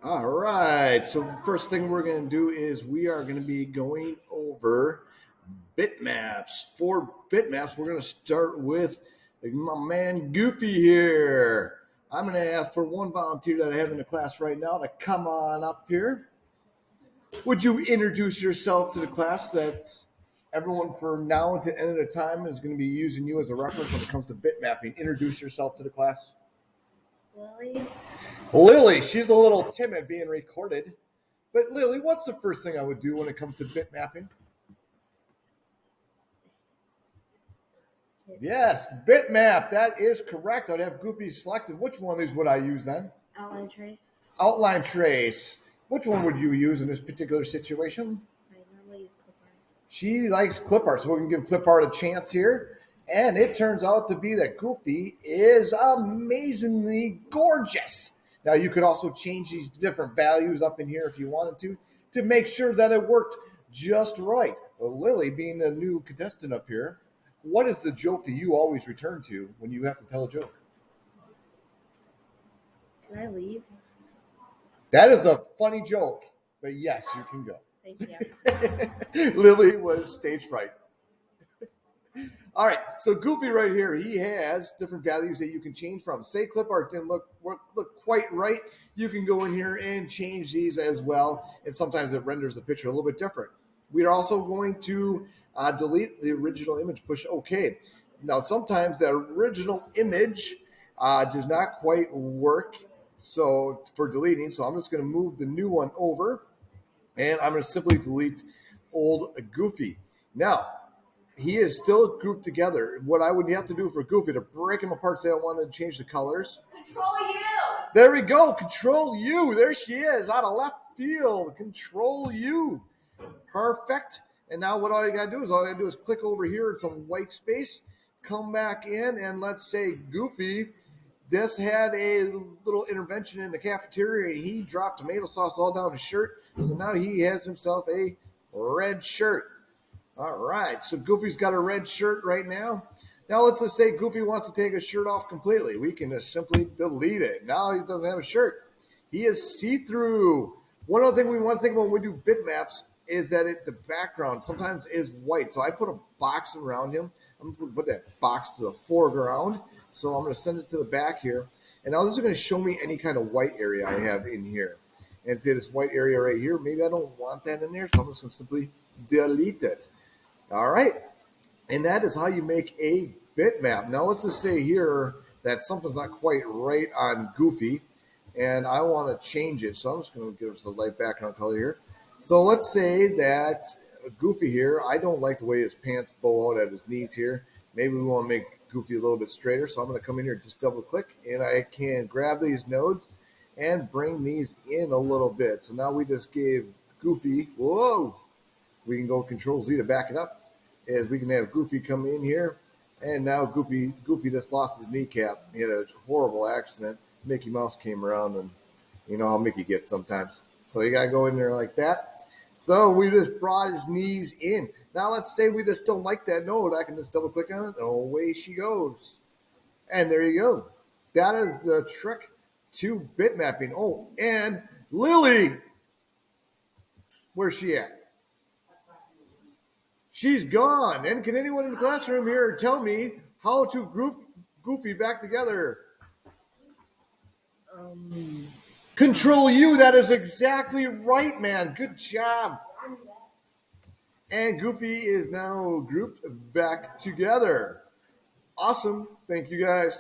All right. So the first thing we're going to do is we are going to be going over bitmaps. For bitmaps, we're going to start with my man Goofy here. I'm going to ask for one volunteer that I have in the class right now to come on up here. Would you introduce yourself to the class? That's everyone from now to the end of the time is going to be using you as a reference when it comes to bitmapping. Introduce yourself to the class. Lily, Lily, she's a little timid being recorded. But Lily, what's the first thing I would do when it comes to bit mapping? Yes, bitmap. That is correct. I'd have Goopy selected. Which one of these would I use then? outline trace. Outline trace. Which one would you use in this particular situation? I normally use clip art. She likes clip art, so we're going to give clip art a chance here. And it turns out to be that Goofy is amazingly gorgeous. Now, you could also change these different values up in here if you wanted to make sure that it worked just right. Well, Lily, being a new contestant up here, what is the joke that you always return to when you have to tell a joke? Can I leave? That is a funny joke, but yes, you can go. Thank you. Lily was stage fright. All right, so Goofy right here, he has different values that you can change from. Say clip art didn't look quite right. You can go in here and change these as well, and sometimes it renders the picture a little bit different. We are also going to delete the original image, push OK. Now, sometimes the original image does not quite work so for deleting, so I'm just going to move the new one over, and I'm going to simply delete old Goofy. Now, he is still grouped together. What I would have to do for Goofy to break him apart, say I wanted to change the colors. Control you. There we go. Control U. There she is out of left field. Control U. Perfect. And now what all you got to do is click over here in some white space, come back in, and let's say Goofy. This had a little intervention in the cafeteria, and he dropped tomato sauce all down his shirt. So now he has himself a red shirt. All right, so Goofy's got a red shirt right now. Now let's just say Goofy wants to take his shirt off completely. We can just simply delete it. Now he doesn't have a shirt. He is see-through. One other thing we want to think about when we do bitmaps is that the background sometimes is white. So I put a box around him. I'm going to put that box to the foreground. So I'm going to send it to the back here. And now this is going to show me any kind of white area I have in here. And say this white area right here, maybe I don't want that in there. So I'm just going to simply delete it. All right. And that is how you make a bitmap. Now, let's just say here that something's not quite right on Goofy, and I want to change it. So I'm just going to give us a light background color here. So let's say that Goofy here, I don't like the way his pants bow out at his knees here. Maybe we want to make Goofy a little bit straighter. So I'm going to come in here, just double click, and I can grab these nodes and bring these in a little bit. So now we just gave Goofy, whoa, we can go Control Z to back it up, as we can have Goofy come in here, and now Goofy just lost his kneecap. He had a horrible accident. Mickey Mouse came around, and you know how Mickey gets sometimes. So you gotta go in there like that. So we just brought his knees in. Now let's say we just don't like that node. I can just double click on it, and away she goes. And there you go. That is the trick to bitmapping. Oh, and Lily, where's she at? She's gone. And can anyone in the classroom here tell me how to group Goofy back together? Control U. That is exactly right, man. Good job. And Goofy is now grouped back together. Awesome. Thank you, guys.